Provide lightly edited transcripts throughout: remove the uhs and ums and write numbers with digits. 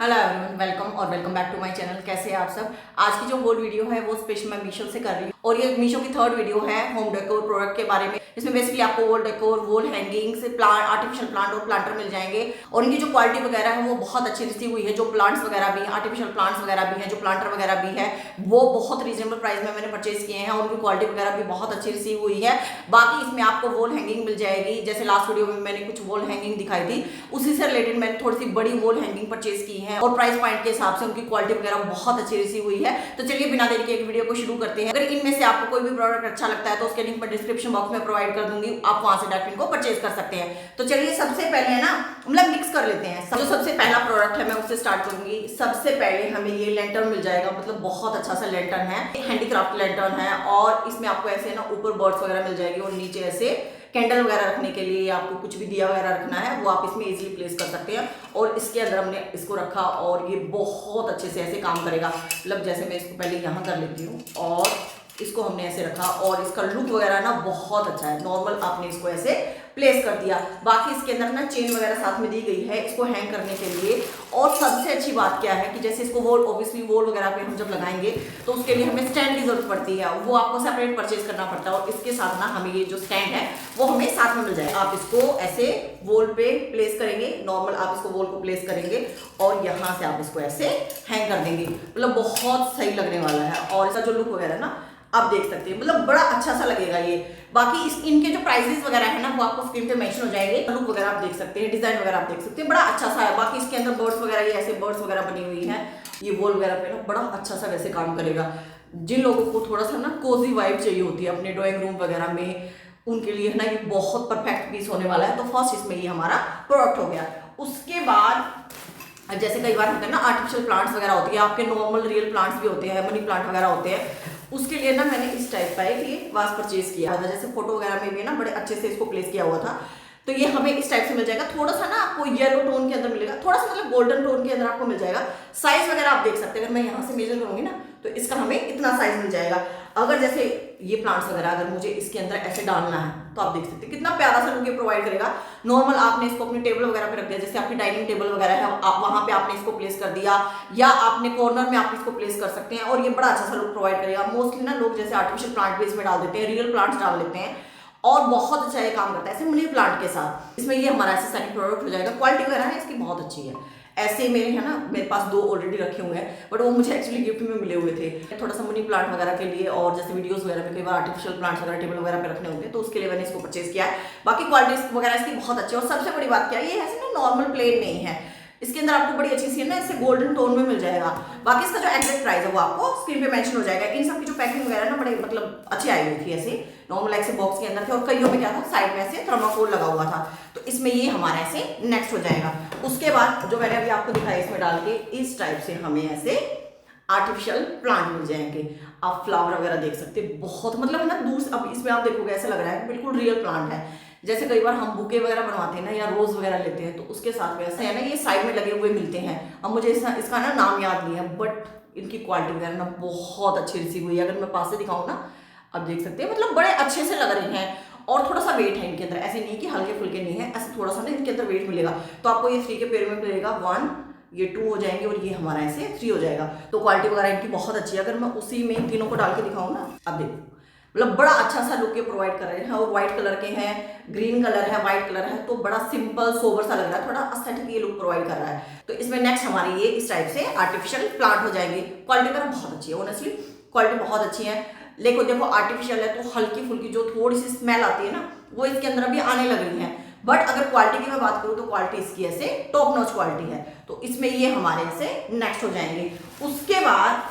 Hello everyone, welcome और welcome back to my channel. कैसे हैं आप सब। आज की जो होल वीडियो है वो स्पेशल मैं मीशो से कर रही हूँ और ये मीशो की थर्ड वीडियो है होम डेकोर प्रोडक्ट के बारे में। इसमें बेसिकली आपको wall decor, wall hangings, plant, artificial plant और प्लांटर मिल जाएंगे और इनकी जो क्वालिटी वगैरह है वो बहुत अच्छी रिसीव हुई है। जो प्लांट्स वगैरह भी हैं, आर्टिफिशियल प्लांट्स वगैरह भी हैं, जो प्लांटर वगैरह भी है वो बहुत रीजनेबल प्राइस में मैंने परचेज किए हैं और उनकी क्वालिटी वगैरह भी बहुत अच्छी रिसीव हुई है। बाकी इसमें आपको वॉल हैंगिंग मिल जाएगी, जैसे लास्ट वीडियो में मैंने कुछ वॉल हैंगिंग दिखाई थी, उसी से रिलेटेड मैंने थोड़ी सी बड़ी वॉल हैंगिंग परचेज की है और प्राइस पॉइंट के हिसाब से उनकी क्वालिटी वगैरह बहुत अच्छी रिसीव हुई है। तो चलिए बिना देरी के एक वीडियो को शुरू करते हैं। अगर इनमें से आपको कोई भी प्रोडक्ट अच्छा लगता है तो उसके लिंक मैं डिस्क्रिप्शन बॉक्स में प्रोवाइड कर दूंगी, आप वहां से डायरेक्ट इनको परचेज कर सकते हैं। तो चलिए सबसे पहले है ना मतलब मिक्स कर लेते हैं। जो सबसे पहला प्रोडक्ट है मैं उससे स्टार्ट करूंगी। सबसे पहले हमें ये लैंटर्न मिल जाएगा, मतलब बहुत अच्छा सा लैंटर्न है, हैंडीक्राफ्ट लैंटर्न है और इसमें आपको ऐसे ना ऊपर बर्ड्स वगैरह मिल जाएगी और नीचे ऐसे कैंडल वगैरह रखने के लिए आपको कुछ भी दिया वगैरह रखना है वो आप इसमें इजीली प्लेस कर सकते हैं। और इसके अंदर हमने इसको रखा और ये बहुत अच्छे से ऐसे काम करेगा। मतलब जैसे मैं इसको पहले यहाँ कर लेती हूँ और इसको हमने ऐसे रखा और इसका लुक वगैरह ना बहुत अच्छा है। नॉर्मल आपने इसको ऐसे प्लेस कर दिया। बाकी इसके अंदर ना चेन वगैरह साथ में दी गई है इसको हैंग करने के लिए। और सबसे अच्छी बात क्या है कि जैसे इसको वॉल, ऑब्वियसली वॉल वगैरह पे हम जब लगाएंगे तो उसके लिए हमें स्टैंड की जरूरत पड़ती है, वो आपको सेपरेट परचेज करना पड़ता है और इसके साथ ना हमें ये जो स्टैंड है वो हमें साथ में मिल जाएगा। आप इसको ऐसे वॉल पे प्लेस करेंगे, नॉर्मल आप इसको वॉल को प्लेस करेंगे और यहाँ से आप इसको ऐसे हैंग कर देंगे। मतलब बहुत सही लगने वाला है और इसका जो लुक वगैरह ना आप देख सकते हैं, मतलब बड़ा अच्छा सा लगेगा ये। बाकी इनके जो प्राइसेस वगैरह है ना वो आपको स्क्रीन पे मेंशन हो जाएंगे। लुक वगैरह आप देख सकते हैं, डिजाइन वगैरह आप देख सकते हैं, बड़ा अच्छा सा है। बाकी इसके अंदर बर्ड्स वगैरह ये ऐसे बर्ड्स वगैरह बनी हुई है, ये वॉल वगैरह पे ना बड़ा अच्छा सा वैसे काम करेगा। जिन लोगों को थोड़ा सा ना कोजी वाइब चाहिए होती है अपने ड्राइंग रूम वगैरह में, उनके लिए ना ये बहुत परफेक्ट पीस होने वाला है। तो फर्स्ट इसमें ये हमारा प्रोडक्ट हो गया। उसके बाद जैसे कई बार होते हैं ना आर्टिफिशियल प्लांट्स वगैरह होती है, आपके नॉर्मल रियल प्लांट्स भी होते हैं, मनी प्लांट वगैरह होते हैं, उसके लिए ना मैंने इस टाइप का एक ये वास परचेज किया था। जैसे फोटो वगैरह में भी ना बड़े अच्छे से इसको प्लेस किया हुआ था। तो ये हमें इस टाइप से मिल जाएगा। थोड़ा सा ना आपको येलो टोन के अंदर मिलेगा, थोड़ा सा मतलब गोल्डन टोन के अंदर आपको मिल जाएगा। साइज वगैरह आप देख सकते हैं, अगर मैं यहाँ से मेजर करूंगी ना तो इसका हमें इतना साइज मिल जाएगा। अगर जैसे ये प्लांट्स वगैरह अगर मुझे इसके अंदर ऐसे डालना है तो आप देख सकते हैं कितना प्यारा सा लुक ये प्रोवाइड करेगा। नॉर्मल आपने इसको अपनी टेबल वगैरह पे रख दिया, जैसे आपकी डाइनिंग टेबल वगैरह है आप वहां पे आपने इसको प्लेस कर दिया या आपने कॉर्नर में आप इसको प्लेस कर सकते हैं और ये बड़ा अच्छा सा लुक प्रोवाइड करेगा। मोस्टली ना लोग जैसे आर्टिफिशियल प्लांट भी इसमें डाल देते हैं, रियल प्लांट्स डाल लेते हैं और बहुत अच्छा ये काम करता है ऐसे मनी प्लांट के साथ। इसमें ये हमारा ऐसे सेकंड प्रोडक्ट हो जाएगा। क्वालिटी वगैरह है इसकी बहुत अच्छी है। ऐसे मेरे है ना, मेरे पास दो ऑलरेडी रखे हुए हैं बट वो मुझे एक्चुअली गिफ्ट में मिले हुए थे, थोड़ा सा मनी प्लांट वगैरह के लिए और जैसे वीडियोस वगैरह में कई बार आर्टिफिशियल प्लांट्स वगैरह टेबल वगैरह पे रखने होते हैं तो उसके लिए मैंने इसको परचेज किया है। बाकी क्वालिटी वगैरह इसकी बहुत अच्छी है और सबसे बड़ी बात क्या है, ये ऐसे ना नॉर्मल प्लेन नहीं है, इसके अंदर आपको बड़ी अच्छी सी है ना इससे गोल्डन टोन में मिल जाएगा। बाकी इसका जो एग्जैक्ट प्राइस है वो आपको स्क्रीन पे मेंशन हो जाएगा। इन सब की जो पैकिंग वगैरह ना बड़े मतलब अच्छी आई हुई थी, ऐसे नॉर्मल ऐसे बॉक्स के अंदर थे और कईयों में क्या था साइड में ऐसे थर्माकोल लगा हुआ था। तो इसमें ये हमारा ऐसे नेक्स्ट हो जाएगा। उसके बाद जो मैंने अभी आपको दिखाया इसमें डाल के इस टाइप से हमें ऐसे आर्टिफिशियल प्लांट मिल जाएंगे। आप फ्लावर वगैरह देख सकते हैं, बहुत मतलब ना दूर से अब इसमें आप देखोगे ऐसा लग रहा है बिल्कुल रियल प्लांट है। जैसे कई बार हम बुके वगैरह बनवाते हैं ना या रोज वगैरह लेते हैं तो उसके साथ में ऐसा है ना ये साइड में लगे हुए मिलते हैं। अब मुझे इसका ना नाम याद नहीं है बट इनकी क्वालिटी वगैरह ना बहुत अच्छी रिसीव हुई है। अगर मैं पास से दिखाऊँ ना आप देख सकते हैं, मतलब बड़े अच्छे से लग रहे हैं और थोड़ा सा वेट है इनके अंदर, ऐसे नहीं कि हल्के फुल्के नहीं है, ऐसे थोड़ा सा ना इनके अंदर वेट मिलेगा। तो आपको ये 3 के पेयर में मिलेगा, 1 ये 2 हो जाएंगे और ये हमारा ऐसे 3 हो जाएगा। तो क्वालिटी वगैरह इनकी बहुत अच्छी है। अगर मैं उसी में तीनों को डाल के दिखाऊँ ना, अब देखो मतलब बड़ा अच्छा सा लुक ये प्रोवाइड कर रहे हैं और व्हाइट कलर के हैं, ग्रीन कलर है, व्हाइट कलर है, तो बड़ा सिंपल सोबर सा लग रहा है, थोड़ा एस्थेटिक ये लुक प्रोवाइड कर रहा है। तो इसमें नेक्स्ट हमारे ये इस टाइप से आर्टिफिशियल प्लांट हो जाएंगे। क्वालिटी वगैरह बहुत अच्छी है, ऑनेस्टली क्वालिटी बहुत अच्छी है। लेकिन देखो आर्टिफिशियल है तो हल्की फुल्की जो थोड़ी सी स्मेल आती है ना वो इसके अंदर अभी आने लग रही है। बट अगर क्वालिटी की मैं बात करूँ तो क्वालिटी इसकी ऐसे टॉप नॉच क्वालिटी है। तो इसमें ये हमारे ऐसे नेक्स्ट हो जाएंगे। उसके बाद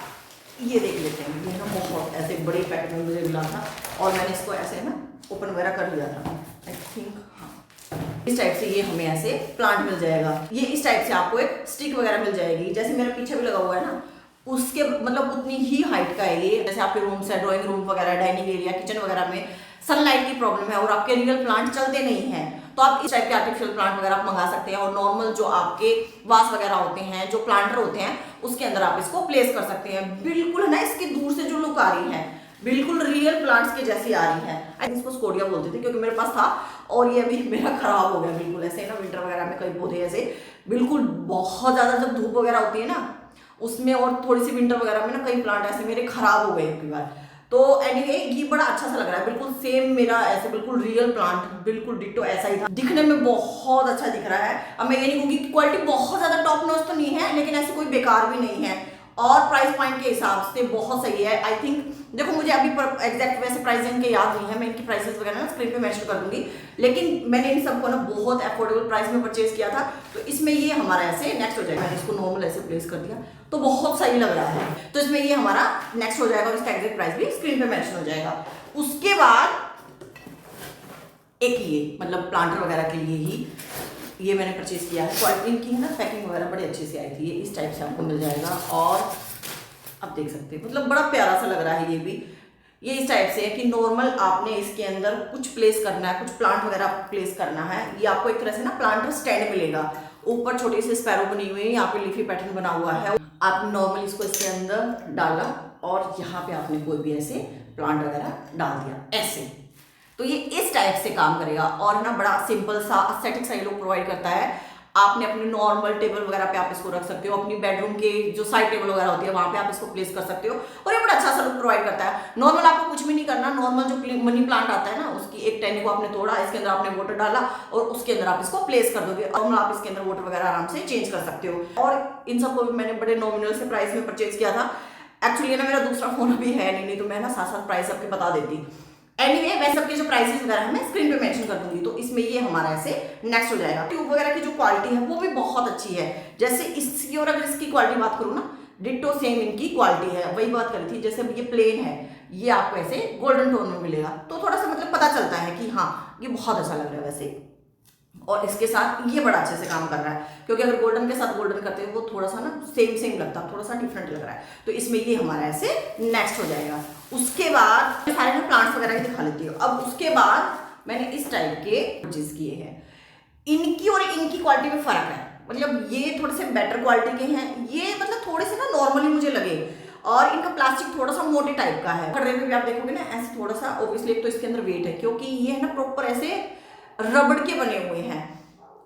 ये देख लेते हैं, ये ना बहुत ऐसे बड़े पैकेट में मुझे मिला था और मैंने इसको ऐसे ना ओपन वगैरह कर लिया था आई थिंक। हाँ, इस टाइप से ये हमें ऐसे प्लांट मिल जाएगा। ये इस टाइप से आपको एक स्टिक वगैरह मिल जाएगी, जैसे मेरे पीछे भी लगा हुआ है ना उसके मतलब उतनी ही हाइट का है ये। जैसे आपके रूम्स है, ड्राइंग रूम वगैरह, डाइनिंग एरिया, किचन वगैरह में सनलाइट की प्रॉब्लम है और आपके रियल प्लांट चलते नहीं हैं तो आप इस टाइप के आर्टिफिशियल प्लांट वगैरह आप मंगा सकते हैं और नॉर्मल जो आपके वास वगैरह होते हैं, जो प्लांटर होते हैं उसके अंदर आप इसको प्लेस कर सकते हैं। बिल्कुल ना इसकी दूर से जो लुक आ रही है बिल्कुल रियल प्लांट्स के जैसी आ रही है। आई इसको स्कोडिया बोलते थे क्योंकि मेरे पास था और ये अभी मेरा खराब हो गया बिल्कुल ऐसे ना। विंटर वगैरह में कई पौधे ऐसे बिल्कुल बहुत ज्यादा जब धूप वगैरह होती है ना उसमें और थोड़ी सी विंटर वगैरह में ना कई प्लांट ऐसे मेरे खराब हो गए एक बार। तो एनीवे ये बड़ा अच्छा सा लग रहा है, बिल्कुल सेम मेरा ऐसे बिल्कुल रियल प्लांट बिल्कुल डिट्टो ऐसा ही था, दिखने में बहुत अच्छा दिख रहा है। अब मैं ये नहीं कहूंगी कि क्वालिटी बहुत ज्यादा टॉप नॉच तो नहीं है लेकिन ऐसे कोई बेकार भी नहीं है और प्राइस पॉइंट के हिसाब से बहुत सही है। आई थिंक देखो मुझे अभी एग्जैक्ट वैसे प्राइस इनके याद नहीं है, मैं इनकी प्राइसेस वगैरह ना स्क्रीन पे मेंशन कर दूंगी, लेकिन मैंने इन सबको ना बहुत अफोर्डेबल प्राइस में परचेज किया था। तो इसमें ये हमारा ऐसे नेक्स्ट हो जाएगा, मैंने इसको नॉर्मल ऐसे प्लेस कर दिया तो बहुत सही लग रहा है। तो इसमें ये हमारा नेक्स्ट हो जाएगा और इसका एग्जैक्ट प्राइस भी स्क्रीन पे मेंशन हो जाएगा। उसके बाद एक ये मतलब प्लांटर वगैरह के लिए ही ये मैंने परचेज किया है। क्वालिटी इनकी है ना, पैकिंग वगैरह बड़ी अच्छी से आई थी। ये इस टाइप से आपको मिल जाएगा और अब देख सकते हैं मतलब बड़ा प्यारा सा लग रहा है। ये भी ये इस टाइप से है कि नॉर्मल आपने इसके अंदर कुछ प्लेस करना है, कुछ प्लांट वगैरह प्लेस करना है। ये आपको एक तरह से ना प्लांटर स्टैंड मिलेगा, ऊपर छोटी सी स्पैरो बनी हुई है, यहाँ पे लीफी पैटर्न बना हुआ है। आप नॉर्मल इसको इसके अंदर डाला और यहाँ पे आपने कोई भी ऐसे प्लांट वगैरह डाल दिया ऐसे, तो ये इस टाइप से काम करेगा और ना बड़ा सिंपल सा एस्थेटिक सा ये लोग प्रोवाइड करता है। आपने अपने नॉर्मल टेबल वगैरह पे आप इसको रख सकते हो, अपनी बेडरूम के जो साइड टेबल वगैरह होती है वहां पे आप इसको प्लेस कर सकते हो और ये बड़ा अच्छा सा लुक प्रोवाइड करता है। नॉर्मल आपको कुछ भी नहीं करना, नॉर्मल जो मनी प्लांट आता है ना उसकी एक टहनी को आपने तोड़ा, इसके अंदर आपने वाटर डाला और उसके अंदर आप इसको प्लेस कर दोगे और आप इसके अंदर वाटर वगैरह आराम से चेंज कर सकते हो। और इन सबको मैंने बड़े नॉमिनल से प्राइस में परचेज किया था। एक्चुअली ना मेरा दूसरा फोन अभी है नहीं तो मैं ना साथ साथ प्राइस आपके बता देती। एनीवे मैं सबके जो प्राइसेस वगैरह है मैं स्क्रीन पे मेंशन कर दूंगी। तो इसमें ये हमारा ऐसे नेक्स्ट हो जाएगा। ट्यूब वगैरह की जो क्वालिटी है वो भी बहुत अच्छी है। जैसे इसकी और अगर इसकी क्वालिटी बात करूँ ना, डिट्टो सेम इनकी क्वालिटी है। वही बात करी थी, जैसे ये प्लेन है ये आपको ऐसे गोल्डन टोन में मिलेगा तो थोड़ा सा मतलब पता चलता है कि हाँ ये बहुत अच्छा लग रहा है वैसे। और इसके साथ ये बड़ा अच्छे से काम कर रहा है क्योंकि अगर गोल्डन के साथ गोल्डन करते हैं वो थोड़ा सा ना सेम लगता है, थोड़ा सा डिफरेंट लग रहा है। तो इसमें ये हमारा ऐसे नेक्स्ट हो जाएगा। उसके बाद सारे में प्लांट्स वगैरह ही दिखा लेती हूँ। अब उसके बाद मैंने इस टाइप के परचेज किए हैं। इनकी और इनकी क्वालिटी में फर्क है, मतलब ये थोड़े से बेटर क्वालिटी के हैं, ये मतलब थोड़े से ना नॉर्मली मुझे लगे और इनका प्लास्टिक थोड़ा सा मोटे टाइप का है। खड़े में भी आप देखोगे ना ऐसे थोड़ा सा, ऑब्वियसली एक तो इसके अंदर वेट है क्योंकि ये है ना प्रॉपर ऐसे रबड़ के बने हुए हैं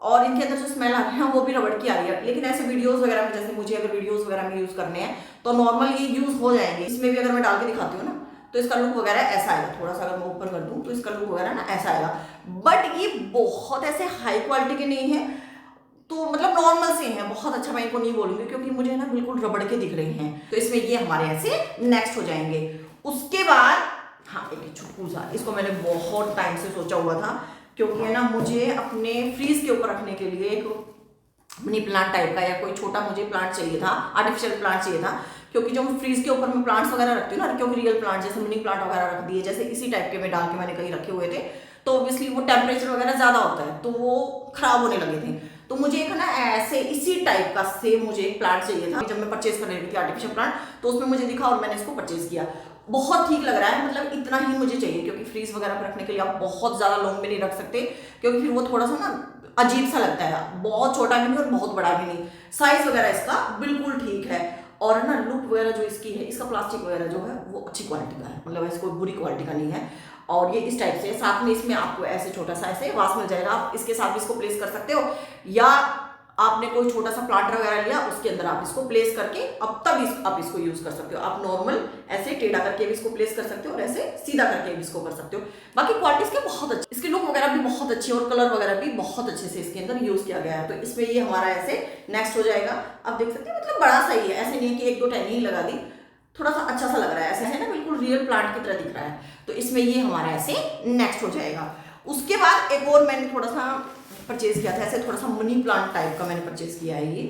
और इनके अंदर जो स्मेल आ रही है वो भी रबड़ की आ रही है। लेकिन ऐसे वीडियोस वगैरह में जैसे मुझे अगर वीडियोस वगैरह में यूज करने हैं तो नॉर्मल ये यूज हो जाएंगे। इसमें भी अगर मैं डाल के दिखाती हूँ ना तो इसका लुक वगैरह ऐसा आएगा, थोड़ा सा अगर मैं ऊपर कर दूँ तो इसका लुक वगैरह ना ऐसा आएगा। बट ये बहुत ऐसे हाई क्वालिटी के नहीं है, तो मतलब नॉर्मल से हैं, बहुत अच्छा मैं इनको नहीं बोलूंगी क्योंकि मुझे ना बिल्कुल रबड़ के दिख रहे हैं। तो इसमें ये हमारे ऐसे नेक्स्ट हो जाएंगे। उसके बाद हाँ एक छुटकू सा, इसको मैंने बहुत टाइम से सोचा हुआ था क्योंकि है ना मुझे अपने फ्रीज के ऊपर रखने के लिए एक मनी प्लांट टाइप का या कोई छोटा मुझे प्लांट चाहिए था, आर्टिफिशियल प्लांट चाहिए था। क्योंकि जो मैं फ्रीज के ऊपर मैं प्लांट्स वगैरह रखती हूँ ना, क्योंकि रियल प्लांट जैसे मनी प्लांट वगैरह रख दिए जैसे इसी टाइप के मैं डाल के मैंने कहीं रखे हुए थे तो ऑब्वियसली वो टेम्परेचर वगैरह ज्यादा होता है तो वो खराब होने लगे थे। तो मुझे एक ना ऐसे इसी टाइप का सेम मुझे एक प्लांट चाहिए था। जब मैं परचेज करने लगी थी आर्टिफिशियल प्लांट तो उसमें मुझे दिखा और मैंने इसको परचेज किया। बहुत ठीक लग रहा है, मतलब इतना ही मुझे चाहिए क्योंकि फ्रीज वगैरह पर रखने के लिए आप बहुत ज्यादा लॉन्ग में नहीं रख सकते क्योंकि फिर वो थोड़ा सा ना अजीब सा लगता है, बहुत छोटा भी नहीं और बहुत बड़ा भी नहीं। साइज वगैरह इसका बिल्कुल ठीक है और ना लुक वगैरह जो इसकी है, इसका प्लास्टिक वगैरह जो है वो अच्छी क्वालिटी का है, मतलब ऐसे कोई बुरी क्वालिटी का नहीं है। और ये इस टाइप से साथ में इसमें आपको ऐसे छोटा सा ऐसे वास मिल जाएगा, आप इसके साथ भी इसको प्लेस कर सकते हो या आपने कोई छोटा सा प्लांटर वगैरह लिया उसके अंदर आप इसको प्लेस करके अब तब आप इसको यूज कर सकते हो। आप नॉर्मल ऐसे टेढ़ा करके भी इसको प्लेस कर सकते हो और ऐसे सीधा करके भी इसको कर सकते हो। बाकी क्वालिटी इसके बहुत अच्छी, इसकी लुक वगैरह भी बहुत अच्छी है और कलर वगैरह भी बहुत अच्छे से इसके अंदर यूज किया गया है। तो इसमें ये हमारा ऐसे नेक्स्ट हो जाएगा। आप देख सकते हैं मतलब बड़ा सही है, ऐसे नहीं कि एक दो टहनी ही लगा दी, थोड़ा सा अच्छा सा लग रहा है, ऐसे है ना बिल्कुल रियल प्लांट की तरह दिख रहा है। तो इसमें ये हमारा ऐसे नेक्स्ट हो जाएगा। उसके बाद एक और मैंने थोड़ा सा परचेज किया था, ऐसे थोड़ा सा मनी प्लांट टाइप का मैंने परचेज किया है ये,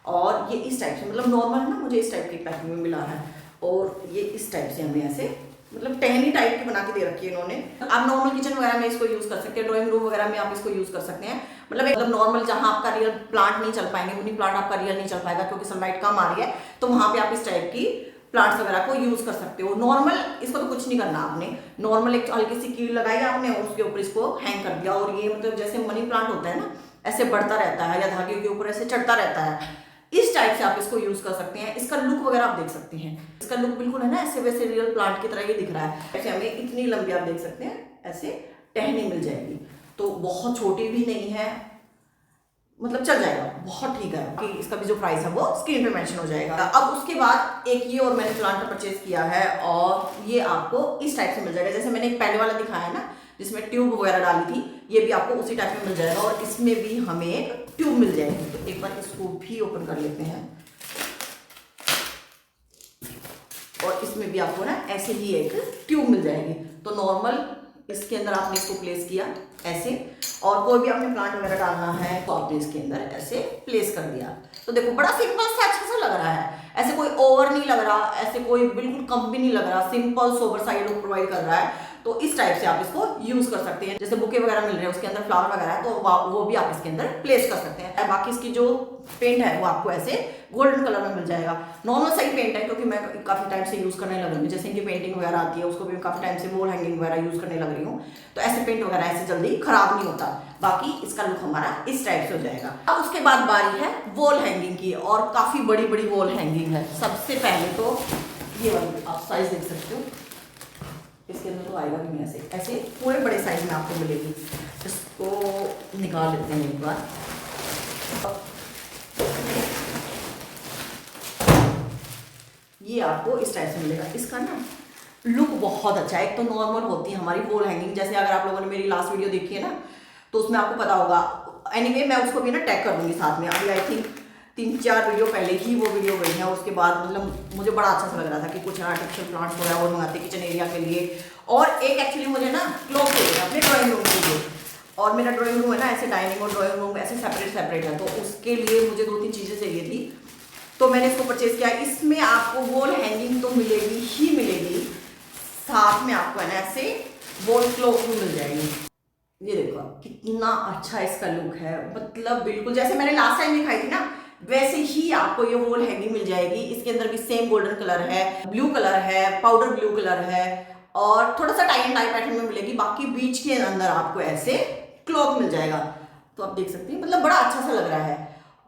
और ये इस टाइप से मतलब नॉर्मल ना मुझे इस टाइप की पैकिंग में मिला है और ये इस टाइप से हमें ऐसे मतलब टहनी टाइप की बना के दे रखी है इन्होंने। आप नॉर्मल किचन वगैरह में इसको यूज कर सकते हैं, ड्राइंग रूम वगैरह में आप इसको यूज कर सकते हैं। मतलब नॉर्मल जहां आपका रियल प्लांट नहीं चल पाएंगे, मनी प्लांट आपका रियल नहीं चल पाएगा क्योंकि सनलाइट कम आ रही है, तो वहां पे आप इस टाइप की प्लांट्स वगैरह को यूज कर सकते हो। नॉर्मल इसको तो कुछ नहीं करना आपने, नॉर्मल एक हल्की सी कील लगाई आपने और उसके ऊपर इसको हैंग कर दिया और ये मतलब जैसे मनी प्लांट होता है ना ऐसे बढ़ता रहता है या धागे के ऊपर ऐसे चढ़ता रहता है, इस टाइप से आप इसको यूज कर सकते हैं। इसका लुक वगैरह आप देख सकते हैं, इसका लुक बिल्कुल है ना ऐसे वैसे रियल प्लांट की तरह ये दिख रहा है। ऐसे हमें इतनी लंबी आप देख सकते हैं ऐसे टहनी मिल जाएगी, तो बहुत छोटी भी नहीं है, मतलब चल जाएगा, बहुत ठीक है। कि इसका भी जो प्राइस है वो स्क्रीन पे मेंशन हो जाएगा। अब उसके बाद एक ये और मैंने प्लांट परचेज किया है और ये आपको इस टाइप से मिल जाएगा, जैसे मैंने एक पहले वाला दिखाया है ना जिसमें ट्यूब वगैरह डाली थी, ये भी आपको उसी टाइप में मिल जाएगा और इसमें भी हमें एक ट्यूब मिल जाएगी। तो एक बार इसको भी ओपन कर लेते हैं और इसमें भी आपको ना ऐसे ही एक ट्यूब मिल जाएगी। तो नॉर्मल इसके अंदर आपने इसको प्लेस किया ऐसे, और कोई भी आपने प्लांट वगैरह डालना है तो आपने इसके अंदर ऐसे प्लेस कर दिया। तो देखो बड़ा सिंपल सा अच्छा सा लग रहा है, ऐसे कोई ओवर नहीं लग रहा, ऐसे कोई बिल्कुल कम भी नहीं लग रहा, सिंपल सोबर सा ये लोग प्रोवाइड कर रहा है। तो इस टाइप से आप इसको यूज कर सकते हैं, जैसे बुके वगैरह मिल रहे हैं उसके अंदर फ्लावर वगैरह है तो वो भी आप इसके अंदर प्लेस कर सकते हैं। बाकी इसकी जो पेंट है वो आपको ऐसे गोल्डन कलर में मिल जाएगा। नॉर्मल सही पेंट है क्योंकि मैं काफी टाइम से यूज करने लग रही हूँ, जैसे इनकी पेंटिंग वगैरह आती है उसको भी काफी टाइम से वॉल हैंगिंग वगैरह यूज करने लग रही हूँ, तो ऐसे पेंट वगैरह ऐसे जल्दी खराब नहीं होता। बाकी इसका लुक हमारा इस टाइप से हो जाएगा। अब उसके बाद बारी है वॉल हैंगिंग की, और काफी बड़ी बड़ी वॉल हैंगिंग है। सबसे पहले तो ये वाली आप साइज देख सकते हो, इसके अंदर तो आएगा भी नहीं, ऐसे ऐसे पूरे बड़े साइज में आपको मिलेगी। इसको निकाल लेते हैं एक बार। ये आपको इस टाइप से मिलेगा। इसका ना लुक बहुत अच्छा है। एक तो नॉर्मल होती है हमारी वॉल हैंगिंग, जैसे अगर आप लोगों ने मेरी लास्ट वीडियो देखी है ना तो उसमें आपको पता होगा। एनीवे मैं उसको भी ना टैग कर दूंगी साथ में। अभी आई थिंक 3-4 वीडियो पहले ही वो वीडियो गई है। उसके बाद मतलब मुझे बड़ा अच्छा सा लग रहा था कि कुछ आर्टिफिशियल प्लांट्स वगैरह और मंगाते किचन एरिया के लिए, और एक एक्चुअली मुझे ना क्लॉक चाहिए अपने ड्राइंग रूम के लिए। और मेरा ड्राइंग रूम है ना ऐसे डाइनिंग और ड्राइंग रूम ऐसे सेपरेट है, तो उसके लिए मुझे 2-3 चीज़ें चाहिए थी, तो मैंने इसको परचेज किया। इसमें आपको वॉल हैंगिंग तो मिलेगी ही मिलेगी, साथ में आपको है ना ऐसे वॉल क्लॉक भी मिल जाएगी। ये देखो कितना अच्छा इसका लुक है, मतलब बिल्कुल जैसे मैंने लास्ट टाइम दिखाई थी ना वैसे ही आपको ये वॉल हैंगिंग मिल जाएगी। इसके अंदर भी सेम गोल्डन कलर है, ब्लू कलर है, पाउडर ब्लू कलर है, और थोड़ा सा टाई एंड डाई पैटर्न में मिलेगी। बाकी बीच के अंदर आपको ऐसे क्लॉक मिल जाएगा, तो आप देख सकते हैं मतलब बड़ा अच्छा सा लग रहा है।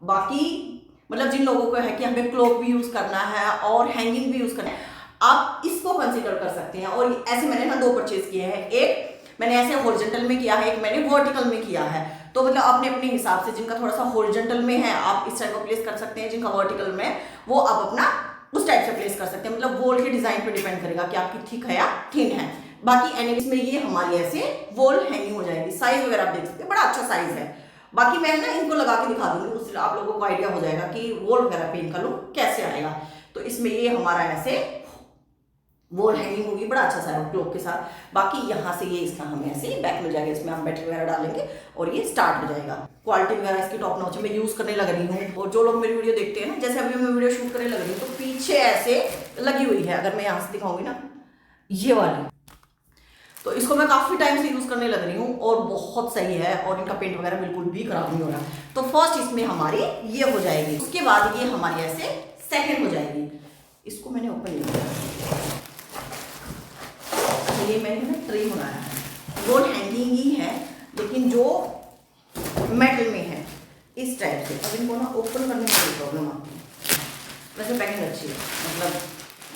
बाकी मतलब जिन लोगों को है कि हमें क्लॉक भी यूज करना है और हैंगिंग भी यूज करना है, आप इसको कंसीडर कर सकते हैं। और ऐसे मैंने ना 2 परचेज किए हैं, एक मैंने ऐसे हॉरिजॉन्टल में किया है, एक मैंने वर्टिकल में किया है। तो मतलब अपने अपने हिसाब से जिनका थोड़ा सा हॉरिजॉन्टल में है आप इस टाइप को प्लेस कर सकते हैं, जिनका वर्टिकल में वो आप अपना उस टाइप से प्लेस कर सकते हैं। मतलब वॉल के डिजाइन पे डिपेंड करेगा कि आपकी थिक है या थिन है। बाकी एनीवेज में ये हमारी ऐसे वॉल हैंगिंग हो जाएगी। साइज वगैरह आप देख सकते हैं, बड़ा अच्छा साइज है। बाकी मैं ना इनको लगा के दिखा दूंगी, उससे आप लोगों को आइडिया हो जाएगा कि वॉल वगैरह पे इनका लुक कैसे आएगा। तो इसमें ये हमारा ऐसे वॉल हैंगिंग होगी, बड़ा अच्छा सा है क्लॉक के साथ। बाकी यहाँ से ये इसका हमें ऐसे बैक मिल जाएगा, इसमें हम बैटरी वगैरह डालेंगे और ये स्टार्ट हो जाएगा। क्वालिटी वगैरह इसकी टॉप नॉच में यूज करने लग रही हूँ। और जो लोग मेरी वीडियो देखते हैं ना, जैसे अभी मैं वीडियो शूट करने लग रही हूँ तो पीछे ऐसे लगी हुई है, अगर मैं यहाँ से दिखाऊंगी ना ये वाली, तो इसको मैं काफी टाइम से यूज करने लग रही हूँ और बहुत सही है, और इनका पेंट वगैरह बिल्कुल भी खराब नहीं हो रहा। तो फर्स्ट इसमें हमारी ये हो जाएगी, उसके बाद ये हमारी ऐसे सेकंड हो जाएगी। इसको मैंने ओपन नहीं किया, ये मैंने ना ट्रे बनाया है, वॉल हैंगिंग ही है लेकिन जो मेटल में है इस टाइप से। अब इनको ना ओपन करने में कोई प्रॉब्लम आती है, वैसे पैकिंग अच्छी है, मतलब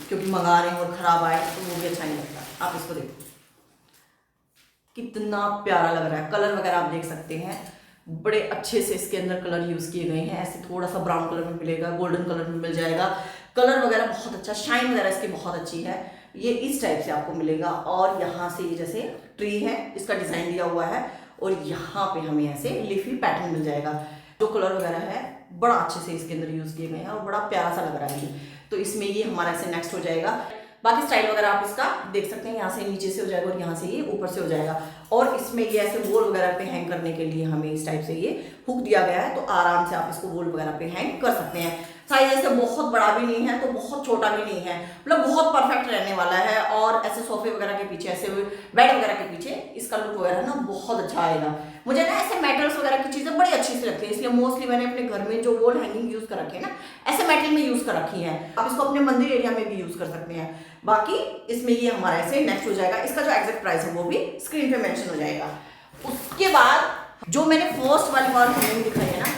क्योंकि मंगा रहे हैं और खराब आए तो वो भी अच्छा नहीं लगता। आप इसको देखो कितना प्यारा लग रहा है, कलर वगैरह आप देख सकते हैं, बड़े अच्छे से इसके अंदर कलर यूज किए गए हैं। ऐसे थोड़ा सा ब्राउन कलर में मिलेगा, गोल्डन कलर में मिल जाएगा, कलर वगैरह बहुत अच्छा, शाइन वगैरह इसकी बहुत अच्छी है। ये इस टाइप से आपको मिलेगा, और यहाँ से ये जैसे ट्री है इसका डिजाइन दिया हुआ है, और यहाँ पे हमें ऐसे लीफी पैटर्न मिल जाएगा। जो कलर वगैरह है बड़ा अच्छे से इसके अंदर यूज किए गए हैं और बड़ा प्यारा सा लग रहा है। तो इसमें ये हमारा ऐसे नेक्स्ट हो जाएगा। बाकी स्टाइल वगैरह आप इसका देख सकते हैं, यहाँ से नीचे से हो जाएगा और यहाँ से ये ऊपर से हो जाएगा। और इसमें ये ऐसे वॉल वगैरह पे हैंग करने के लिए हमें इस टाइप से ये हुक दिया गया है, तो आराम से आप इसको वॉल वगैरह पे हैंग कर सकते हैं। साइज ऐसे बहुत बड़ा भी नहीं है तो बहुत छोटा भी नहीं है, मतलब बहुत परफेक्ट रहने वाला है। और ऐसे सोफे वगैरह के पीछे, ऐसे बेड वगैरह के पीछे इसका लुक वगैरह ना बहुत अच्छा आएगा। मुझे ना ऐसे मेटल्स वगैरह की चीजें बड़ी अच्छी से लगती है, इसलिए मोस्टली मैंने अपने घर में जो वॉल हैंगिंग यूज कर रखी है ना ऐसे मेटल में यूज कर रखी है। आप इसको अपने मंदिर एरिया में भी यूज कर सकते हैं। बाकी इसमें ये हमारा ऐसे नेक्स्ट हो जाएगा, इसका जो एग्जैक्ट प्राइस है वो भी स्क्रीन पे मेंशन हो जाएगा। उसके बाद जो मैंने फर्स्ट वाली वॉल हैंगिंग दिखाई है ना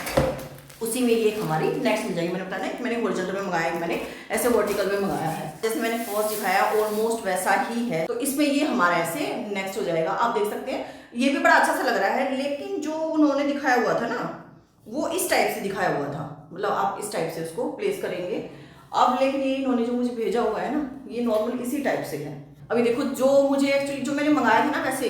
उसी में ये हमारी नेक्स्ट मिल जाएगी। मैंने बताया ना कि मैंने हॉरिजॉन्टल में मंगाया, मैंने ऐसे वर्टिकल में मंगाया है। जैसे मैंने फर्स्ट दिखाया ऑलमोस्ट वैसा ही है, तो इसमें ये हमारा ऐसे नेक्स्ट हो जाएगा। आप देख सकते हैं ये भी बड़ा अच्छा सा लग रहा है, लेकिन जो उन्होंने दिखाया हुआ था ना वो इस टाइप से दिखाया हुआ था, मतलब आप इस टाइप से उसको प्लेस करेंगे। अब लेकिन ये इन्होंने जो मुझे भेजा हुआ है ना, ये नॉर्मल इसी टाइप से है। अभी देखो जो मुझे एक्चुअली जो मैंने मंगाया था ना वैसे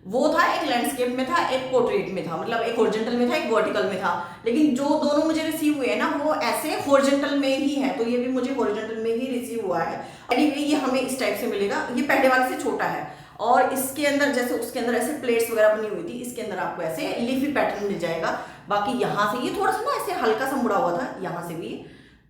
वो था एक लैंडस्केप में था, एक पोर्ट्रेट में था, मतलब एक हॉरिजॉन्टल में था, एक वर्टिकल में था। लेकिन जो दोनों मुझे रिसीव हुए हैं ना वो ऐसे हॉरिजॉन्टल में ही है, तो ये भी मुझे हॉरिजॉन्टल में ही रिसीव हुआ है। एनीवे ये हमें इस टाइप से मिलेगा, ये पहले वाले से छोटा है। और इसके अंदर जैसे उसके अंदर ऐसे प्लेट्स वगैरह बनी हुई थी, इसके अंदर आपको ऐसे लीफी पैटर्न मिल जाएगा। बाकी यहाँ से ये थोड़ा सा ना ऐसे हल्का सा मुड़ा हुआ था, यहाँ से भी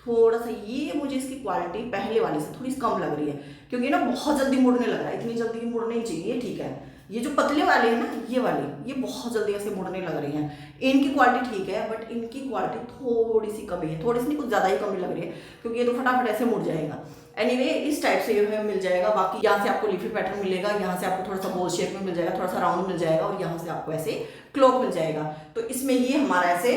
थोड़ा सा ये मुझे इसकी क्वालिटी पहले वाले से थोड़ी कम लग रही है, क्योंकि ना बहुत जल्दी मुड़ने लग रहा है। इतनी जल्दी मुड़ने ही चाहिए, ठीक है। ये जो पतले वाले हैं ना ये वाले, ये बहुत जल्दी ऐसे मुड़ने लग रहे हैं। इनकी क्वालिटी ठीक है, बट इनकी क्वालिटी थोड़ी सी कमी है, थोड़ी सी नहीं कुछ ज़्यादा ही कमी लग रही है, क्योंकि ये तो फटाफट ऐसे मुड़ जाएगा। एनीवे इस टाइप से ये मिल जाएगा। बाकी यहाँ से आपको लीफी पैटर्न मिलेगा, यहाँ से आपको थोड़ा सा बॉल शेप में मिल जाएगा, थोड़ा सा राउंड मिल जाएगा, और यहाँ से आपको ऐसे क्लॉक मिल जाएगा। तो इसमें ये हमारा ऐसे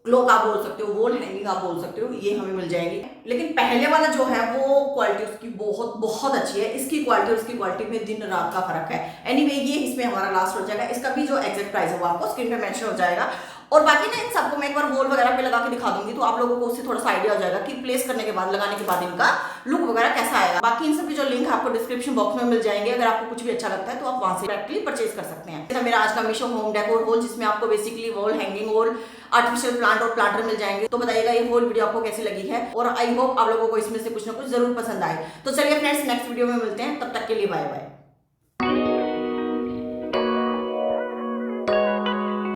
क्लॉक आप बोल सकते हो, वॉल हैंगिंग आप बोल सकते हो, ये हमें मिल जाएगी। लेकिन पहले वाला जो है वो क्वालिटी उसकी बहुत बहुत अच्छी है। इसकी क्वालिटी और इसकी क्वालिटी में दिन रात का फर्क है। एनीवे ये इसमें हमारा लास्ट हो जाएगा। इसका भी जो एग्जैक्ट प्राइस है वो आपको स्क्रीन पे मेंशन हो जाएगा। और बाकी ना इन सबको मैं एक बार वॉल वगैरह पे लगा के दिखा दूंगी, तो आप लोगों को उससे थोड़ा सा आइडिया हो जाएगा कि प्लेस करने के बाद, लगाने के बाद इनका लुक वगैरह कैसा आएगा। बाकी इन सब की जो लिंक आपको डिस्क्रिप्शन बॉक्स में मिल जाएंगे। अगर आपको कुछ भी अच्छा लगता है तो आप वहां से डायरेक्टली परचेज कर सकते हैं। मेरा आज का मीशो होम डेकोर हॉल, जिसमें आपको बेसिकली वॉल हैंगिंग और आर्टिफिशियल प्लांट और प्लांटर मिल जाएंगे। तो बताइएगा ये होल वीडियो आपको कैसी लगी है, और आई होप आप लोगों को इसमें से कुछ ना कुछ जरूर पसंद आए। तो चलिए फ्रेंड्स नेक्स्ट वीडियो में मिलते हैं, तब तक के लिए बाय बाय।